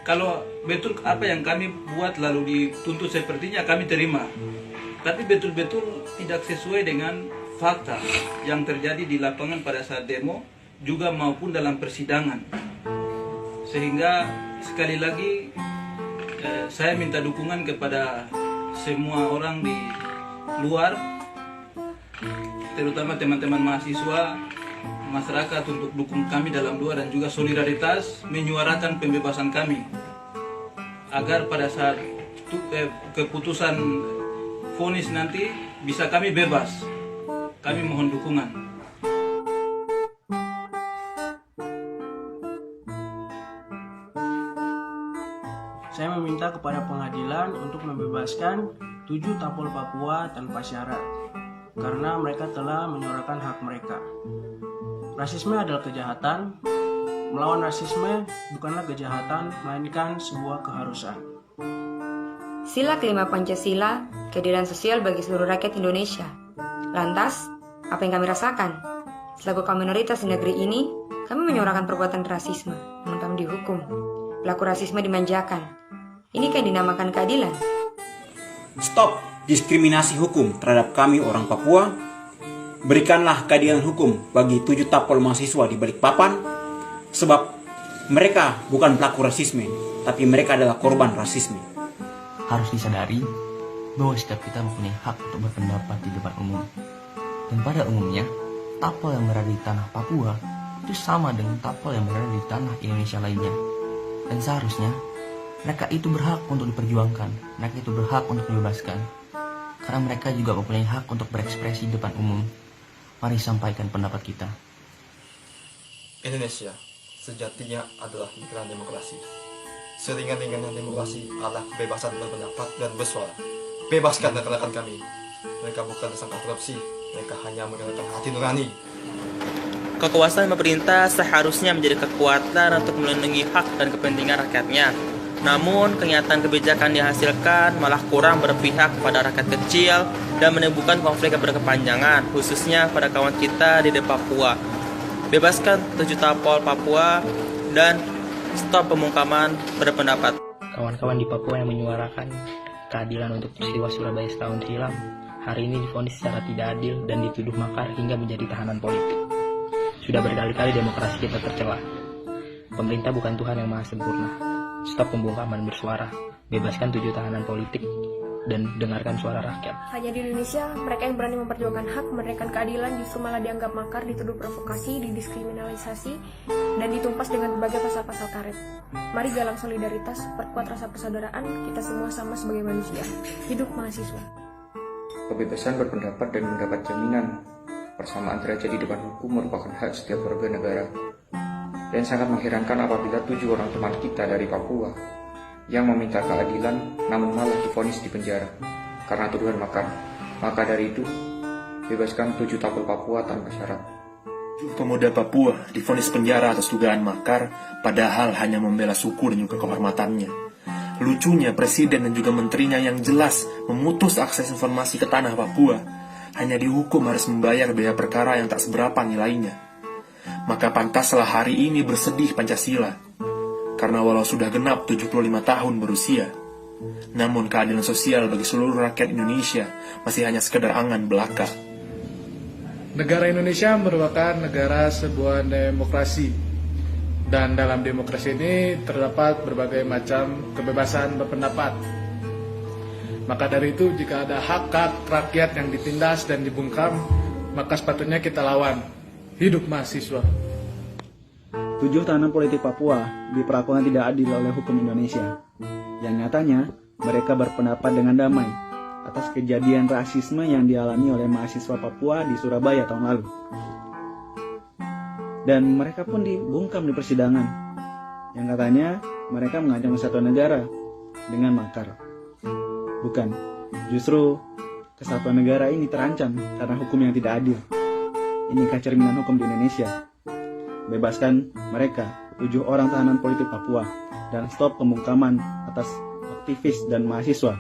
kalau betul apa yang kami buat lalu dituntut sepertinya kami terima, tapi betul-betul tidak sesuai dengan fakta yang terjadi di lapangan pada saat demo juga maupun dalam persidangan. Sehingga sekali lagi saya minta dukungan kepada semua orang di luar, terutama teman-teman mahasiswa, masyarakat untuk dukung kami dalam luar dan juga solidaritas menyuarakan pembebasan kami agar pada saat keputusan vonis nanti bisa kami bebas. Kami mohon dukungan. Saya meminta kepada pengadilan untuk membebaskan 7 tapol Papua tanpa syarat karena mereka telah menyuarakan hak mereka. Rasisme adalah kejahatan. Melawan rasisme bukanlah kejahatan, melainkan sebuah keharusan. Sila kelima Pancasila, keadilan sosial bagi seluruh rakyat Indonesia. Lantas, apa yang kami rasakan? Selaku kaum minoritas di negeri ini, kami menyuarakan perbuatan rasisme, namun kami dihukum. Pelaku rasisme dimanjakan. Ini kan dinamakan keadilan. Stop diskriminasi hukum terhadap kami orang Papua. Berikanlah keadilan hukum bagi 7 tapol mahasiswa di Balikpapan, sebab mereka bukan pelaku rasisme, tapi mereka adalah korban rasisme. Harus disadari bahwa setiap kita mempunyai hak untuk berpendapat di depan umum. Dan pada umumnya, tapol yang berada di tanah Papua itu sama dengan tapol yang berada di tanah Indonesia lainnya. Dan seharusnya, mereka itu berhak untuk diperjuangkan, mereka itu berhak untuk dibebaskan. Karena mereka juga mempunyai hak untuk berekspresi di depan umum. Mari sampaikan pendapat kita. Indonesia sejatinya adalah negara demokrasi. Seringan-ringannya demokrasi adalah kebebasan berpendapat dan bersuara. Bebaskan rekan-rekan kami. Mereka bukan tersangka korupsi, mereka hanya menggunakan hati nurani. Kekuasaan pemerintah seharusnya menjadi kekuatan untuk melindungi hak dan kepentingan rakyatnya. Namun, kenyataan kebijakan dihasilkan malah kurang berpihak kepada rakyat kecil dan menimbulkan konflik yang berkepanjangan, khususnya pada kawan kita di Papua. Bebaskan 7 tapol Papua dan stop pemungkaman berpendapat. Kawan-kawan di Papua yang menyuarakan keadilan untuk peristiwa Surabaya setahun silam, hari ini divonis secara tidak adil dan dituduh makar hingga menjadi tahanan politik. Sudah berkali-kali demokrasi kita tercela. Pemerintah bukan Tuhan yang maha sempurna. Stop pembungkaman bersuara, bebaskan 7 tahanan politik, dan dengarkan suara rakyat. Hanya di Indonesia, mereka yang berani memperjuangkan hak, memberikan keadilan justru malah dianggap makar, dituduh provokasi, didiskriminalisasi, dan ditumpas dengan berbagai pasal-pasal karet. Mari galang solidaritas, perkuat rasa persaudaraan, kita semua sama sebagai manusia. Hidup mahasiswa. Kebebasan berpendapat dan mendapat jaminan persamaan derajat di depan hukum merupakan hak setiap warga negara. Dan sangat mengherankan apabila 7 orang teman kita dari Papua yang meminta keadilan namun malah divonis di penjara karena tuduhan makar. Maka dari itu, bebaskan 7 tapol Papua tanpa syarat. Pemuda Papua divonis penjara atas dugaan makar, padahal hanya membela suku dan juga kehormatannya. Lucunya, presiden dan juga menterinya yang jelas memutus akses informasi ke tanah Papua, hanya dihukum harus membayar biaya perkara yang tak seberapa nilainya. Maka pantaslah hari ini bersedih Pancasila, karena walau sudah genap 75 tahun berusia, namun keadilan sosial bagi seluruh rakyat Indonesia masih hanya sekedar angan belaka. Negara Indonesia merupakan negara sebuah demokrasi, dan dalam demokrasi ini terdapat berbagai macam kebebasan berpendapat. Maka dari itu, jika ada hak-hak rakyat yang ditindas dan dibungkam, maka sepatutnya kita lawan. Hidup mahasiswa. 7 tahanan politik Papua diperlakukan tidak adil oleh hukum Indonesia. Yang nyatanya, mereka berpendapat dengan damai atas kejadian rasisme yang dialami oleh mahasiswa Papua di Surabaya tahun lalu. Dan mereka pun dibungkam di persidangan, yang katanya mereka mengancam kesatuan negara dengan makar. Bukan, justru kesatuan negara ini terancam karena hukum yang tidak adil. Inikah cerminan hukum di Indonesia? Bebaskan mereka, 7 orang tahanan politik Papua, dan stop pembungkaman atas aktivis dan mahasiswa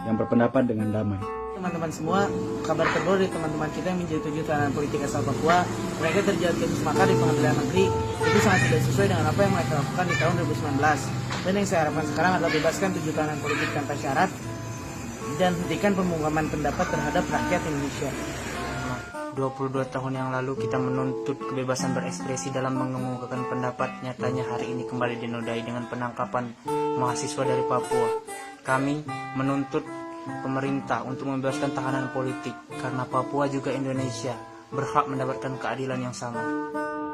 yang berpendapat dengan damai. Teman-teman semua, kabar terbaru dari teman-teman kita yang menjadi 7 tahanan politik asal Papua. Mereka terjerat kasus makar di pengadilan negeri Itu sangat tidak sesuai dengan apa yang mereka lakukan di tahun 2019. Dan yang saya harapkan sekarang adalah bebaskan 7 tahanan politik tanpa syarat dan hentikan pembungkaman pendapat terhadap rakyat Indonesia. 22 tahun yang lalu kita menuntut kebebasan berekspresi dalam mengemukakan pendapat. Nyatanya hari ini kembali dinodai dengan penangkapan mahasiswa dari Papua. Kami menuntut pemerintah untuk membebaskan tahanan politik karena Papua juga Indonesia berhak mendapatkan keadilan yang sama.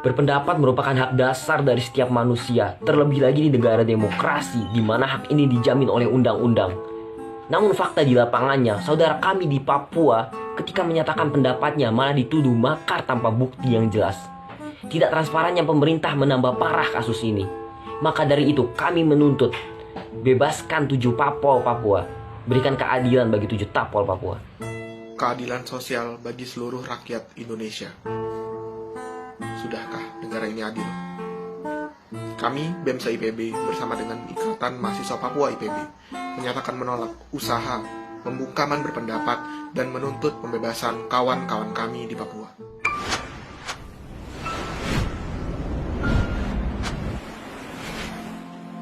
Berpendapat merupakan hak dasar dari setiap manusia, terlebih lagi di negara demokrasi di mana hak ini dijamin oleh undang-undang. Namun fakta di lapangannya, saudara kami di Papua ketika menyatakan pendapatnya malah dituduh makar tanpa bukti yang jelas. Tidak transparannya pemerintah menambah parah kasus ini. Maka dari itu kami menuntut bebaskan 7 tapol Papua, berikan keadilan bagi 7 tapol Papua. Keadilan sosial bagi seluruh rakyat Indonesia. Sudahkah negara ini adil? Kami, BEMSA IPB, bersama dengan Ikatan Mahasiswa Papua IPB, menyatakan menolak usaha pembungkaman berpendapat dan menuntut pembebasan kawan-kawan kami di Papua.